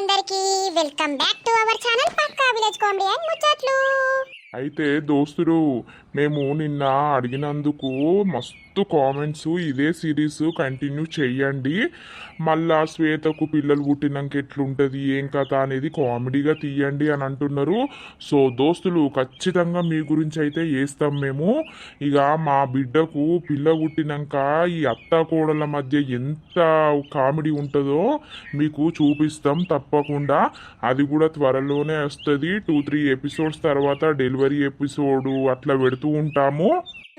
అందరికీ welcome back to our channel పక్కా village comedy and ముచ్చట్లు. అయితే దోస్తులు మేము నిన్న అడిగినందుకు మస్తు కామెంట్స్ ఇదే సిరీస్ కంటిన్యూ చెయ్యండి, మళ్ళా శ్వేతకు పిల్లలు పుట్టినాక ఎట్లుంటుంది ఏం కథ అనేది కామెడీగా తీయండి అని అంటున్నారు. సో దోస్తులు ఖచ్చితంగా మీ గురించి అయితే వేస్తాం మేము. ఇక మా బిడ్డకు పిల్ల పుట్టినాక ఈ అత్త కోడల మధ్య ఎంత కామెడీ ఉంటుందో మీకు చూపిస్తాం తప్పకుండా. అది కూడా త్వరలోనే వస్తుంది. 2-3 ఎపిసోడ్స్ తర్వాత డెలివరీ ఎపిసోడ్ అట్లా పెడుతూ ఉంటాము.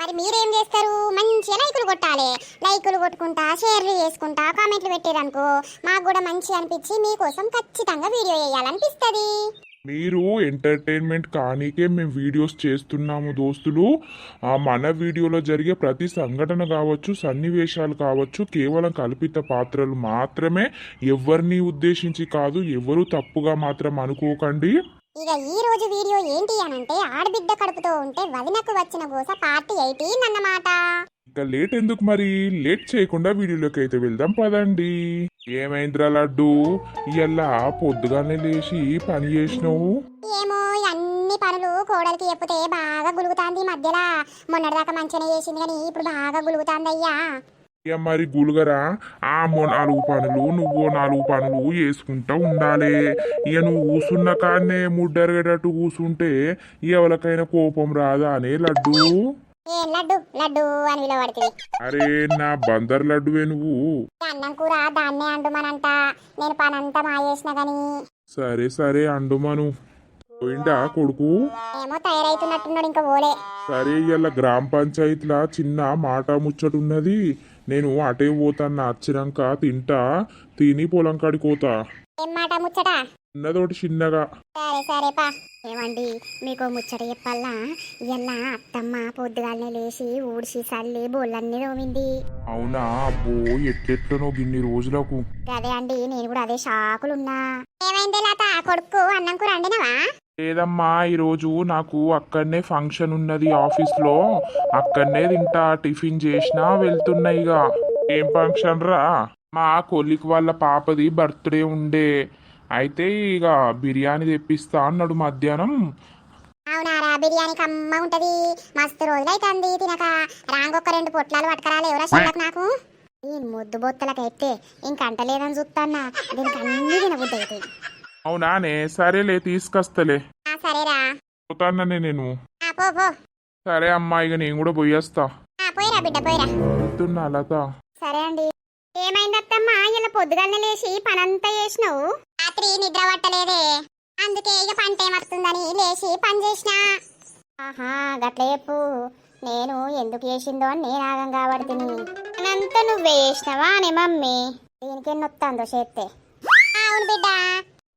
మరి మీరేం చేస్తారు? మంచిగా లైకులు కొట్టాలి. లైకులు కొట్టుకుంటా, షేర్లు చేసుకుంటా, కామెంట్లు పెట్టారనుకో మాకు కూడా మంచి అనిపించి మీకోసం ఖచ్చితంగా వీడియో వేయాలనిపిస్తుంది. మీరు ఎంటర్టైన్మెంట్ కానీకే మేము వీడియోస్ చేస్తున్నాము దోస్తులు. మన వీడియోలో జరిగే ప్రతి సంఘటన కావచ్చు, సన్నివేశాలు కావచ్చు, కేవలం కల్పిత పాత్రలు మాత్రమే, ఎవరిని ఉద్దేశించి కాదు. ఎవరు తప్పుగా మాత్రం అనుకోకండి. ఇక ఈ రోజు వీడియో ఏంటి అనంటే ఆడబిడ్డ కడుపుతో ఉంటే వదినకు వచ్చిన గోస పార్ట్ 18 అన్నమాట. ఇక లేట్ ఎందుకు, మరి లేట్ చేయకుండా వీడియోలోకి అయితే వెళ్దాం పదండి. ఏమైందిరా లడ్డు, ఇయ్యల్లా పొద్దుగానే లేచి పని చేసినావు? ఏమో అన్ని పనులు కోడలికి చెప్తే బాగా గులుగుతాంది మధ్యలో. మొన్నటిదాకా మంచిగానే చేసింది కానీ ఇప్పుడు బాగా గులుగుతాంది అయ్యా. ఇక మరి గులుగరా, ఆమో 4 పనులు నువ్వు 4 పనులు వేసుకుంటా ఉండాలి. ఇక నువ్వు కూసున్న కాడనే ముడ్డరగేటట్టు కూసుంటే ఎవరికైనా కోపం రాదా అనే లడ్డు? ఏం లడ్డు లడ్డు అని విలువడుతుంది. అరే నా బందర్ లడ్డువే నువ్వు. అన్నం కూర దాన్నే అండుమనంట. నేను పనంతా మాయేసిన గాని. సరే సరే అండుమను. పోయిండా కొడుకు? ఏమో తయారైతున్నట్టున్నాడు, ఇంకా పోలే. సరే ఇవాళ గ్రామ పంచాయతీలా చిన్న మాట ముచ్చటున్నది. నేను అటే పోతాను, వచ్చినాక తింటా, తిని పొలం కాడికి పోతా. ఏం మాట ముచ్చట? ఉన్నదోటి చిన్నగా. సరే సరే పా. ఏమండి మీకు ముచ్చట చెప్పాలా? ఇలా అత్తమ్మ పొద్దుగాలనే లేచి ఊడిసి సల్లి బోళ్ళన్నీ తోమింది. అవునా? అబ్బో ఎట్లెట్లనో గిన్ని రోజులకు. అదే అండి, నేను కూడా అదే షాకులున్నా. ఏమైంది లత, కొడుకు అన్నం కూర వండినవా? లేదమ్మా, ఈరోజు నాకు అక్కడనే ఫంక్షన్ ఉన్నది ఆఫీస్లో, అక్కడనే తింటా. టిఫిన్ చేసినా వెళ్తున్నాయిగా. ఏం ఫంక్షన్ రా? మా కొలిక్ వాళ్ళ పాపది బర్త్డే ఉండే, అయితే ఇక బిర్యానీ తెప్పిస్తా అన్నాడు మధ్యాహ్నం. అవునారా? బిర్యానీ కమ్మ ఉంటది. మస్తు రోజులైతుంది తినక. రాంగొక్క 2 పొట్లాలు పట్టుకరాలి ఎవరా చెల్లకు నాకు. ఈ ముద్దు బొత్తలకైతే ఇంకంటలేదని చూస్తాన్నా. దీనికి అన్ని తినబుద్ధి అవుతాయి. అవునానే? సరేలే తీసుకొస్తలే. సరేరా, పోతాననే నేను. పో పో. సరే అమ్మా, ఇక నేను కూడా పోయేస్తా. పోయిరా బిడ్డ పోయిరా. వెళ్తున్నా లత. సరే అండి. ఏమైంది అత్తమ్మా, ఇలా పొద్దుగానే లేచి పనంతా చేసినావు? రాత్రి నిద్ర పట్టలేదే, అందుకే ఇక పంట ఏమొస్తుందని లేచి పని చేసిన. ఆహా గట్ల చెప్పు. నేను ఎందుకు చేసిందో అని నేను ఆగం కాబడుతుంది. అనంతా నువ్వే చేసినావా అని మమ్మీ? దీనికి ఎన్నొత్తాందో చేస్తే. అవును బిడ్డ.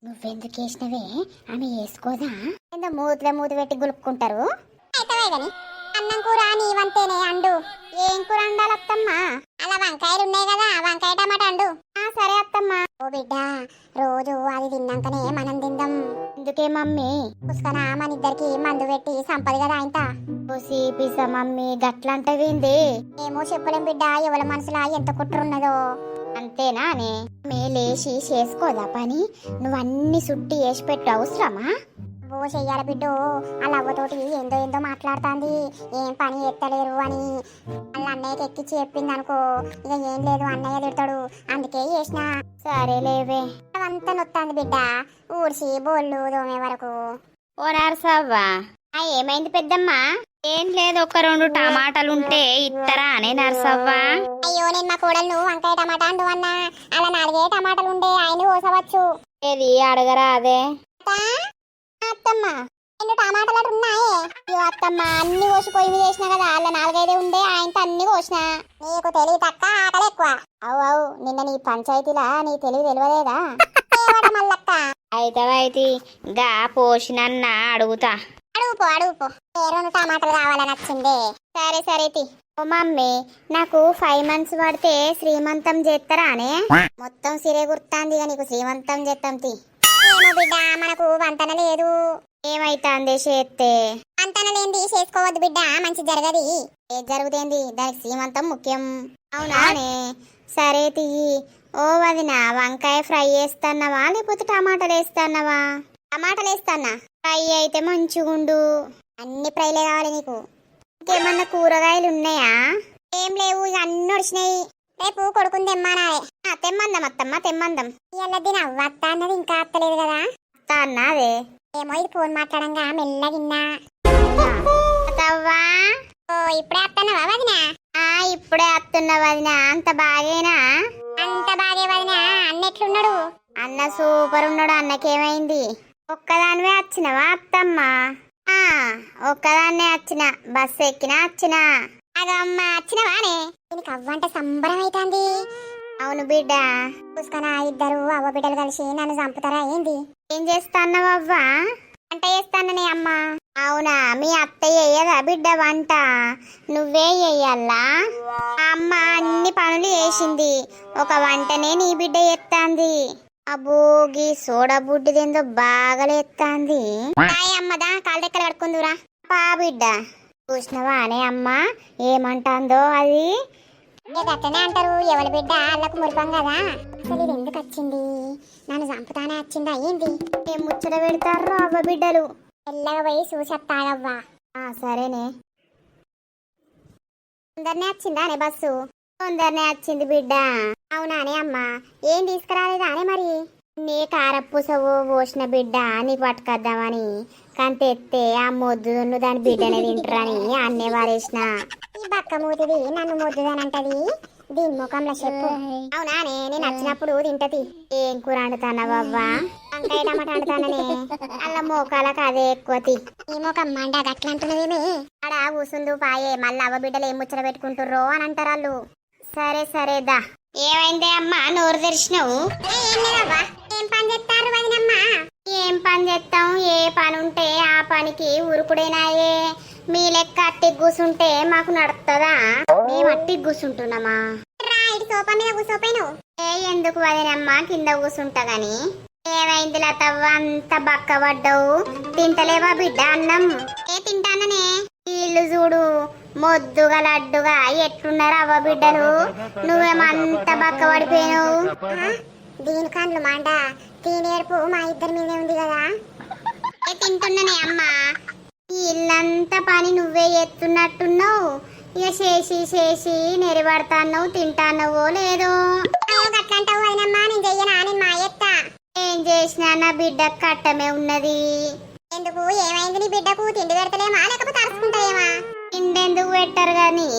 నువ్వెందుకు చేసినవే? ఆమె వేసుకోదా? ఎంత మూతిలో మూతి పెట్టి గులుక్కుంటారు. అయితే గాని అన్నం కూర నీవంతేనే అండు. ఏం కూర అండాలి అత్తమ్మా? అలా వంకాయలు ఉన్నాయి కదా, వంకాయ టమాటా అండు. సరే అత్తమ్మా. ఓ బిడ్డ, రోజు అది తిన్నాకనే మనం తిందాం. ఎందుకే మమ్మీ? పుష్కన మన ఇద్దరికి మందు పెట్టి సంపది కదా ఇంత. పుసి పిస మమ్మీ గట్లంటవింది. ఏమో చెప్పలేం బిడ్డ, ఎవరి మనసులా ఎంత కుట్రున్నదో. అంతేనా అనే లేచి చేసుకోదా పని? నువ్వన్నీ సుట్టి వేసి పెట్టు అవసరమా? ఓ చెయ్యాల బిడ్డు, వాళ్ళ అవ్వతోటి ఏందో ఏందో మాట్లాడుతుంది. ఏం పని ఎత్తలేరు అని వాళ్ళ అన్నయ్యకి ఎక్కిచ్చి చెప్పింది అనుకో, ఇక ఏం లేదు అన్నయ్య తిడతాడు, అందుకే చేసిన. సరే లేవే. అవంతా నొత్తాంది బిడ్డ, ఊడ్చి బోళ్ళు దోమే వరకు. ఓ నరసవ్వా, ఏమైంది పెద్దమ్మా? ఏం లేదు, ఒక 2 టమాటాలుంటే ఇత్తరా అనే నరసవ్వా? అయ్యో నేను మా కోడలు వంకాయ టమాటా అండు అన్నా. అలా 4 టమాటాలు ఉండే, ఆయన కోసవచ్చు. ఏది అడగరా అదే? అత్తమ్మ 2 టమాటాలు ఉన్నాయే. అయ్యో అత్తమ్మ, అన్ని కోసి పొయ్యి మీద వేసినా కదా, అలా 4-5 ఉండే, ఆయనతో అన్ని కోసిన. నీకు తెలివి తక్కువ, ఆకలి ఎక్కువ. అవు నిన్న నీ పంచాయతీలా నీ తెలివి తెలియలేదా? మల్లక్క అయితే గా పోషినన్నా అడుగుతా. అడుగుపో. 2 టమాటాలు కావాలని వచ్చిందే. సరే సరే తి. ఓ మమ్మీ, నాకు 5 months పడితే శ్రీమంతం చేస్తారా అనే? మొత్తం సిరే గుర్తాంది, నీకు శ్రీమంతం చేస్తాం తి. ఏమో బిడ్డ, మనకు వంతన లేదు. ఏమైతాంది చేస్తే? వంతన లేంది చేసుకోవద్దు బిడ్డ, మంచి జరగది. ఏది జరుగుతుంది, దానికి శ్రీమంతం ముఖ్యం. అవునా? సరే తియ్యి. ఓ వదిన వంకాయ ఫ్రై చేస్తాన్నావా లేకపోతే టమాటాలు వేస్తాన్నావా? టమాటాలు వేస్తానా. ఫ్రై అయితే మంచిగుండు. అన్ని ఫ్రైలే కావాలి నీకు. ఇంకేమన్నా కూరగాయలు ఉన్నాయా? ఏం లేవు, ఇక అన్ని వచ్చినాయి. రేపు కొడుకుని తెమ్మానాలే. తెమ్మందం అత్తమ్మ తెమ్మందం. ఇవాళ దీని అవ్వత్త అన్నది ఇంకా అత్తలేదు కదా. అత్త అన్నదే ఏమో, ఇది ఫోన్ మాట్లాడంగా మెల్లగిన్నా. అత్తవ్వా ఓ ఇప్పుడే అత్తన్నావా వదినా? ఇప్పుడే అత్తున్నా వదినా. అంత బాగేనా? అంత బాగే వదినా. అన్న ఎట్లున్నాడు? అన్న సూపర్ ఉన్నాడు. అన్నకేమైంది? ఒక్కదానివే వచ్చినవా అత్తమ్మ? ఒక్కదాన్నే వచ్చిన. బస్సు ఎక్కినా వచ్చిన. అగమ్మ వచ్చినవానే? దీనికి అవ్వంటే సంబరం అవుతుంది. అవును బిడ్డ. చూసుకున్నా ఇద్దరు అవ్వ బిడ్డలు కలిసి నన్ను చంపుతారా ఏంది? ఏం చేస్తాన్నావు అవ్వ? వంట చేస్తాననే అమ్మ. అవునా, మీ అత్తయ్య వేయదా బిడ్డ వంట? నువ్వే వేయాలా? అమ్మ అన్ని పనులు చేసింది, ఒక వంటనే నీ బిడ్డ ఎత్తాంది. అబ్బోగి సోడా బుడ్డిదేందో బాగలేత్తాంది. అమ్మదా కాళ్ళ దగ్గర కడుక్కుందురా పా బిడ్డ. చూసినవా అనే అమ్మ ఏమంటాందో అది? అట్టనే అంటారు, ఎవరి బిడ్డ వాళ్ళకు మురిపం కదా. అసలు ఇది ఎందుకు వచ్చింది? నన్ను చంపుతానే వచ్చిందా ఏంది? ఏం ముచ్చట పెడతారు అవ్వ బిడ్డలు. ఎల్లగా పోయి చూసేస్తాగవ్వా. సరేనే. తొందరనే వచ్చిందా అనే బస్సు? తొందరనే వచ్చింది బిడ్డ. అవునానే అమ్మ, ఏం తీసుకురాలేదా అనే మరి? నీ కారపూసవు పోసిన బిడ్డ నీకు పట్టుకొద్దామని కంతెత్తే ఆ మొద్దు దాని బిడ్డనే తింటారని అన్నే వారేసిన. ఈ బక్క మూతిది నన్ను మొద్దుదానంటది, దీని ముఖంలో చెప్పు. అవునానే, నేను వచ్చినప్పుడు తింటది. ఏం కూర వండుతానవ్వా? వంకాయ టమాటా వండుతాననే. అలా మోకాలకు అదే ఎక్కువతి. ఈ ముఖం మండ గట్ల అంటున్నదేమే. అడ కూసుందు పాయే, మళ్ళీ అవ్వ బిడ్డలు ఏం ముచ్చట పెట్టుకుంటుర్రో అని అంటారు వాళ్ళు. సరే సరేదా. ఏమైందే అమ్మా నోరు తెరిచినావు? ఏం పని చేస్తారు వదినమ్మా? ఏం పని చేస్తాం? ఏ పని ఉంటే ఆ పనికి ఉరుకుడేనాయే. మీ లెక్క అట్టికి కూసుంటే మాకు నడుతుందా? మేము అట్టికి కూసుంటున్నామా? ఇటు సోఫా మీద కూసోపోయినావు. ఎందుకు వదినమ్మా, కింద కూసుంటా గాని. ఏమైంది లతవ్వ, అంత బక్క పడ్డావు? తింటలేవా బిడ్డ అన్నం? తింటాననే. వీళ్ళు చూడు మొద్దుగా లడ్డుగా ఎట్లున్నారు అవ్వ బిడ్డలు. నువ్వేమంత బక్క పడిపోయినావు? దీని కండ్లు మండ, దీని ఏడుపు మా ఇద్దరి మీదే ఉంది కదా. తింటున్నానే అమ్మా. ఇల్లంతా పని నువ్వే ఎత్తున్నట్టున్నావు. ఇక చేసి చేసి నెరబడతాన్నావు, తింటాన్నావో లేదో. అట్లంటావు అయినమ్మా, నేను చెయ్యనా? నేను మా ఎత్త ఏం చేసినా నా బిడ్డ కట్టమే ఉన్నది. ఎందుకు? ఏమైంది నీ బిడ్డకు? తిండి పెడతలేమా లేకపోతే అరుచుకుంటాయేమా? తిండెందుకు పెట్టరు గాని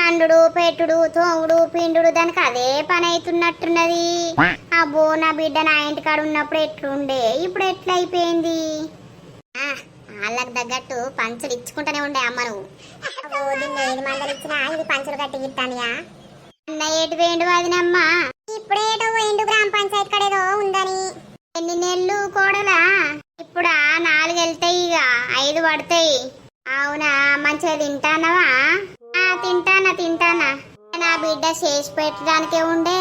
అండు పెట్టుడు తోముడు పిండుడు దానికి అదే పని అవుతున్నట్టున్నది. అబ్బో, నా బిడ్డ నా ఇంటికాడ ఉన్నప్పుడు ఎట్లుండే, ఇప్పుడు ఎట్లా అయిపోయింది? వాళ్ళకి తగ్గట్టు పంచులు ఇచ్చుకుంటూనే ఉండే అమ్మ నువ్వు. మందలు ఇచ్చినా ఇది పంచులు కట్టి ఇస్తానియా? అన్న ఏటు వేయండు వదినమ్మా? ఇప్పుడేటో వేయండు, గ్రామ పంచాయతీ కడేదో ఉందని. ఎన్ని నెలలు కోడలా? ఇప్పుడు 4 వెళ్తాయి, ఇక 5 పడతాయి. అవునా, మంచిగా తింటానవా? తింటానా. నా బిడ్డ చేసి పెట్టడానికే ఉండే,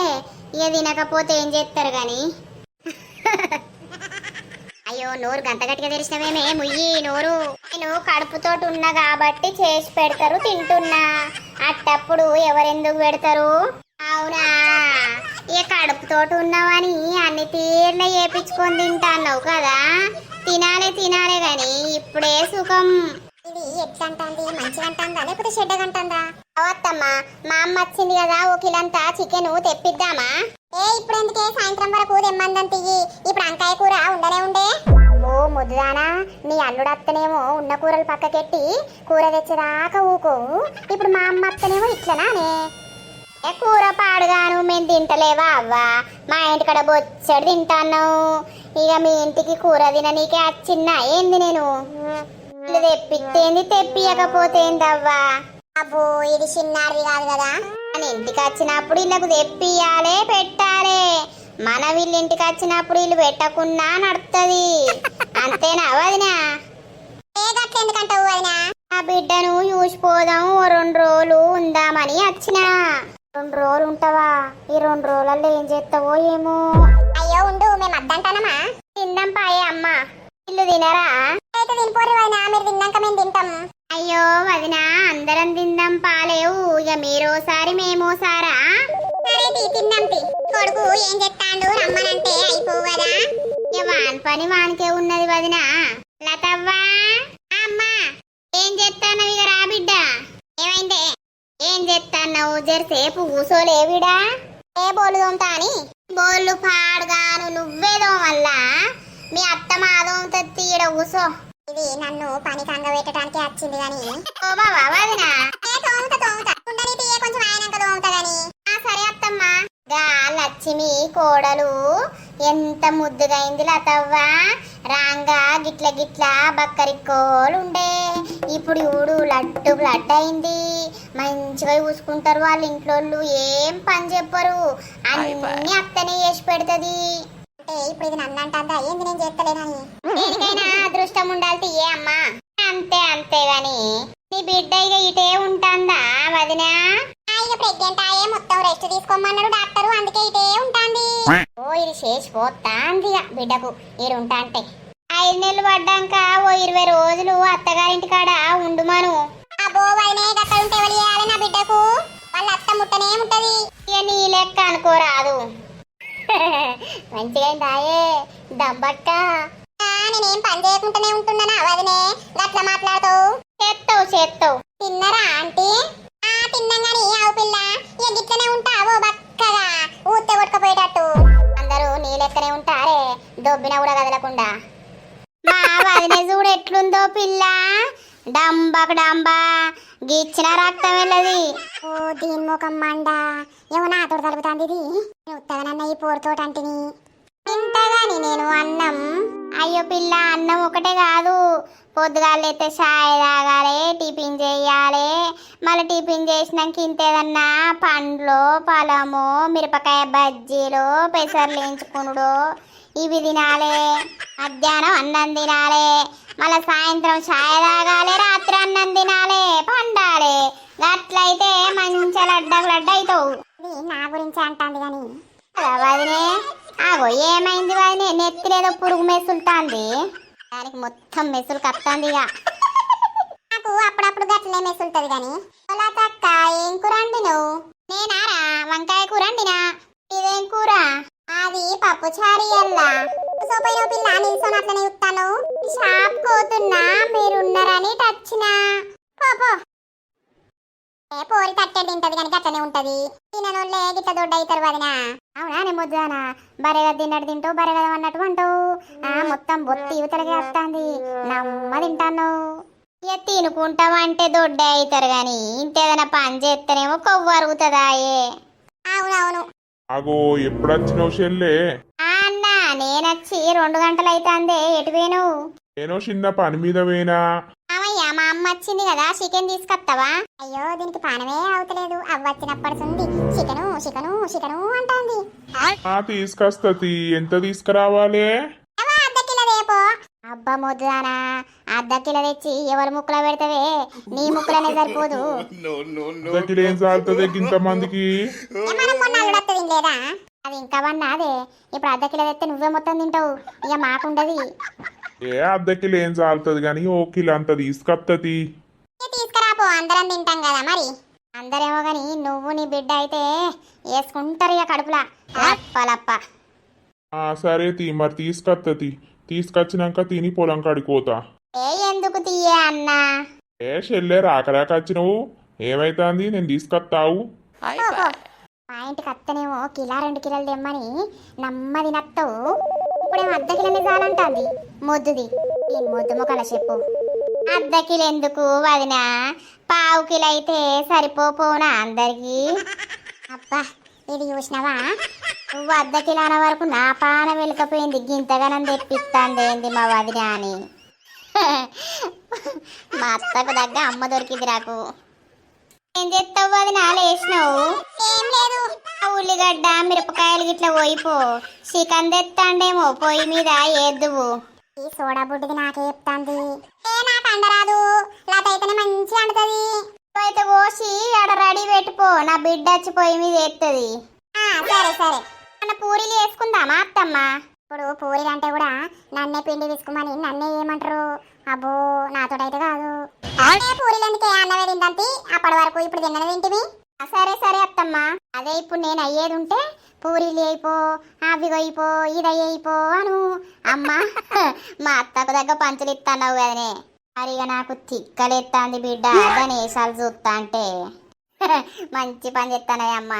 ఇక తినకపోతే ఏం చేస్తారు గాని. అయ్యో, నోరు గంట గట్టిగా తెరిచినవేమే, ముయ్యి నోరు. నేను కడుపుతోటి ఉన్నా కాబట్టి చేసి పెడతారు, తింటున్నా. అట్టప్పుడు ఎవరెందుకు పెడతారు? అవునా, ఇక కడుపుతోటి ఉన్నావని అన్ని తీర్ల చేపించుకొని తింటాన్నావు కదా. తినాలే గాని ఇప్పుడే సుఖం. ఇది ఎట్లంటుంది? మంచిగా అంటుందా లేకపోతే చెడ్డగంటుందా? అవత్తమ్మా, మా అమ్మ వచ్చింది కదా, ఓ కిలంతా చికెన్ తెప్పిద్దామా? ఇప్పుడు ఎందుకే, సాయంత్రం వరకు తెమ్మందని తియ్యి. ఇప్పుడు వంకాయ కూర ఉండనే ఉండే. ఓ ముద్దుదానా, నీ అల్లుడు అత్తనేమో ఉన్న కూరలు పక్కకెట్టి కూర తెచ్చేదాకా ఊకోవు. ఇప్పుడు మా అమ్మ అత్తనేమో ఇట్లనానే. కూర పాడుగాను, మేము తింటలేవా అవ్వా? మా ఇంటికాడ బొచ్చడు తింటాను. ఇక మీ ఇంటికి కూర తిన నీకే వచ్చిన్నా ఏంది? నేను తెప్పిస్తేంది, తెప్పియకపోతే ఏందవ్వా? అబ్బో, ఇది చిన్నారి కాదు కదా. మన ఇంటికి వచ్చినప్పుడు వీళ్ళకు తెప్పియాలే, పెట్టాలే. మన వీళ్ళ ఇంటికి వచ్చినప్పుడు వీళ్ళు పెట్టకున్నా నడుతుంది. అంతేనా వదినా? ఎందుకంటావు వదినా? ఆ బిడ్డను చూసిపోదాం, ఓ 2 రోజులు ఉందామని వచ్చిన. 2 రోజులు ఉంటావా? ఈ 2 రోజులలో ఏం చేస్తావో ఏమో. అయ్యో ఉండు, మేము అద్దంటానమా? తిందాం పాయే అమ్మ. ఇల్లు తినరా? అయితే తినిపోరు వదినా, మీరు తిన్నాక మేము తింటాం. అయ్యో వదినా, అందరం తిందాం పాలేవు. ఇక మీరోసారి మేమోసారా? సరే తిన్నాంతి. కొడుకు ఏం చెప్తాండు రమ్మనంటే అయిపోవు కదా. వాన్ పని వానికే ఉన్నది వదినా. లతవ్వా అమ్మా ఏం చెప్తానవు ఇక రా బిడ్డ. ఏమైందే? ఏం చెప్తాన్నావు? జరసేపు కూసోలేవిడా? ఏ బోలు తోముతా అని. బోళ్ళు పాడుగాను నువ్వేదో వల్ల మీ అత్త మాదోంతో తీయడ కూసో. ఇది నన్ను పని కంగ పెట్టడానికి వచ్చింది గాని. ఓ బావా వదినా. తోముతా ఉండని తీయ కొంచెం ఆయనంక తోముతా గాని. సరే అత్తమ్మా. గా లక్ష్మి కోడలు ఎంత ముద్దుగా అయింది లతవ్వా. రాంగా గిట్ల గిట్ల బక్కరిక్కోలుండే. ఇప్పుడు ఊడు లడ్డు బ్లడ్ అయింది. మంచిగా చూసుకుంటారు వాళ్ళ ఇంట్లో. ఏం పని చెప్పరు. అన్ని అత్తనే చేసి పెడుతుంది. అంటే ఇప్పుడు ఇది నన్ను అంటుందా ఏంది? నేను చేస్తలేనని. దేనికైనా అదృష్టం ఉండాలి తీయే అమ్మా. అంతే గాని నీ బిడ్డ ఇక ఇటే ఉంటాందా వదినా? ఇక ప్రెగ్నెంట్ అయ్యే మొత్తం రెస్ట్ తీసుకోమన్నాడు డాక్టర్. అందుకే ఇటే ఉంటాంది. ఓ ఇది చేసిపోతాంది బిడ్డకు ఈడుంటా అంటే. 5 నెలలు పడ్డాక ఓ 20 రోజులు అత్తగారింటి కాడ ఉండుమాను. అబ్బో వదినే గట్ట ఉంటే ఎవరు చేయాలి నా బిడ్డకు? వాళ్ళ అత్త ముట్టనే ఉంటది. ఇక నీ లెక్క అనుకోరాదు. మంచిగా అయిందాయే దబ్బక్క. నేనేం పని చేయకుండానే ఉంటున్నానా వదినే? గట్ల మాట్లాడుతావు. చేస్తావు. తిన్నరా ఆంటీ? తిన్నాం గాని ఆవు పిల్ల ఇక గిట్లనే ఉంటావో బక్కగా ఊతే కొట్టుకుపోయేటట్టు. అందరూ నీ లెక్కనే ఉంటారే దొబ్బిన కూడా కదలకుండా. మా వదినే చూడు ఎట్లుందో పిల్ల. డంబా గిచ్చిన రక్తం వెళ్ళది. ఓ దీని ముఖం మండ. ఏమో నాతో తలుపుతాంది ఇది. ఉత్తగనన్న ఈ పోరుతోటంటిని తింటగాని నేను అన్నం. అయ్యో పిల్ల అన్నం ఒకటే కాదు. పొద్దుగాలైతే చాయ్ తాగాలి, టిఫిన్ చేయాలి. మళ్ళీ టిఫిన్ చేసినాక ఇంతేదన్నా పండ్లు పొలము మిరపకాయ బజ్జీలు పెసర్లు వేయించుకునుడు ఇవి తినాలి. మధ్యాహ్నం అన్నం తినాలి. మళ్ళీ సాయంత్రం చాయ్ తాగాలి. రాత్రి అన్నం తినాలి, పండాలి. అట్లయితే మంచిగా లడ్డ అవుతావు. నా గురించి అంటాంది కానీ వదినే. ఆగో ఏమైంది వదినే? నెత్తిలేదో పురుగు మెసులుతాంది. దానికి మొత్తం మెసులు కత్తాంది. ఇక నాకు అప్పుడప్పుడు గట్లనే మెసులుతుంది కానీ. తక్క ఏం కూర వండినవు? నేనారా వంకాయ కూర వండినా. ఇదేం కూర? అది పప్పు చారు. అల్లా సోపోయిన పిల్ల నిల్సోని అట్లనే చెప్తాను. షాప్ పోతున్నా మీరున్నారని టచ్చినా. పో పోరి తట్టెడు తింటది కానీ గట్లనే ఉంటది. తిననోళ్ళే గిట్ల దొడ్డ అవుతారు వదినా. అవునా నేను ముద్దానా? బరేగా తిన్నట్టు తింటావు, బరేగా అన్నట్టు అంటావు. మొత్తం బొత్తి యువతలకే వస్తాంది. నమ్మ తింటాను. ఇక తినుకుంటామంటే దొడ్డ అవుతారు గాని ఇంతేదైనా పని చేస్తేనేమో కొవ్వు అరుగుతుందాయే. అవునవును. అగో ఎప్పుడు వచ్చినావు చెల్లే? అన్నా నేనొచ్చి 2 గంటలు అవుతాందే. ఎటు పోయిను? నేను చిన్న పని మీద పోయినా. అమ్మయ్య మా అమ్మ వచ్చింది కదా చికెన్ తీసుకొస్తావా? అయ్యో దీనికి పానమే అవుతలేదు. అవ్వచ్చినప్పటి నుండి చికెను అంటాంది. తీసుకొస్తది. ఎంత తీసుకురావాలి? అర్ధ కిలో రేపో. అబ్బా మొద్దానా అర్ధ కిలో తెచ్చి ఎవరి ముక్కలో పెడతావే? నీ ముక్కలనే సరిపోదు. అర్ధ కిలో ఏం సాగుతుంది ఇంతమందికి? మనం మొన్న అల్లుడొస్తుంది లేదా? అది ఇంకా వన్నా అదే. ఇప్పుడు అర్ధ కిలో తెస్తే నువ్వే మొత్తం తింటావు. ఇక మాకుండది. అర్ధ కిలో ఏం సాగుతుంది కానీ ఓ కిలో అంత తీసుకొస్తది. తీసుకురాపో అందరం తింటాం కదా మరి. అందరేమో గాని నువ్వు నీ బిడ్డ అయితే వేసుకుంటారు ఇక కడుపులా లప్ప. సరే మరి తీసుకొస్తది. తీసుకొచ్చినాక తిని పొలం కడుకోతా. ఎందుకు తీయే అన్నా? చెల్లె రాకరాక వచ్చినవు. ఏమైతుంది? నేను తీసుకొస్తావు. మా ఇంటికి అత్తనేమో కిలో 2 కిలోలు తెమ్మని నమ్మది నత్తవు. ఇప్పుడేమో అర్ధ కిలోనే చాలంటుంది. మొద్దుది ఈ మొద్దు మొక్కల చెప్పు. అర్ధ కిలో ఎందుకు వదినా? పావు కిలో అయితే సరిపోనా అందరికి? అబ్బా ఇది చూసినావా? నువ్వు అర్ధ కిలో అన్న వరకు నా పాన వెలికపోయింది. గింతగానం తెప్పిస్తాందేంది మా వదిన అని. మా అత్తకు దగ్గ అమ్మ దొరికింది నాకు. ఏం చేస్తావు వదిన? లేచినావు? ఏం లేదు. ఉల్లిగడ్డ మిరపకాయలు గిట్లా పోయిపో. చికెన్ తెస్తాండేమో పొయ్యి మీద ఏద్దువు. ఈ సోడా బుడ్డిది నాకే చెప్తాంది. నాకు అండరాదు. లతైతేనే మంచిగా అంటది. అయితే కోసి ఆడ రెడీ పెట్టుకో. నా బిడ్డ వచ్చి పొయ్యి మీద ఎత్తది. సరే మన పూరీలు వేసుకుందామా అత్తమ్మ? ఇప్పుడు పూరీలు అంటే కూడా నన్నే పిండి తీసుకోమని నన్నే ఏమంటారు? అబ్బో నాతోటైతే కాదు. పూరీలు ఎందుకే అన్నమే తింటాంతి. అప్పటి వరకు ఇప్పుడు తిన్నది తింటివి. సరే అత్తమ్మ. అదే ఇప్పుడు నేను అయ్యేది ఉంటే పూరీలు అయిపో అవి అయిపో ఇది అయిపో అను అమ్మ మా అత్తకు దగ్గర పంచులు ఇస్తాన్నావు కదనే మరి ఇక నాకు తిక్కలెత్తాంది బిడ్డ దాని వేసాలు చూస్తా అంటే మంచి పని చేస్తానయ్యమ్మ.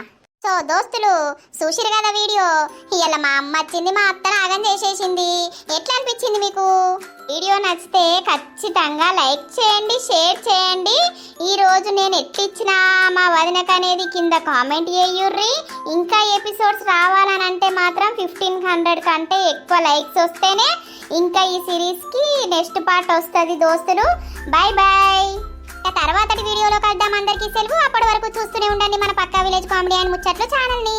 సో దోస్తులు చూసిరు కదా వీడియో. ఇవాళ మా అమ్మ వచ్చింది, మా అత్త నాగం చేసేసింది. ఎట్లా అనిపించింది మీకు? వీడియో నచ్చితే ఖచ్చితంగా లైక్ చేయండి, షేర్ చేయండి. ఈ రోజు నేను ఎట్లిచ్చినా మా వదినకు అనేది కింద కామెంట్ చేయుర్రి. ఇంకా ఎపిసోడ్స్ రావాలని అంటే మాత్రం 1500 కంటే ఎక్కువ లైక్స్ వస్తేనే ఇంకా ఈ సిరీస్కి నెక్స్ట్ పార్ట్ వస్తుంది దోస్తులు. Bye bye. తర్వాతటి వీడియోలో కలుద్దాం. అందరికీ సెలవు. అప్పటి వరకు చూస్తూనే ఉండండి మన పక్కా విలేజ్ కామెడీ అండ్ ముచ్చట్లు ఛానల్ని.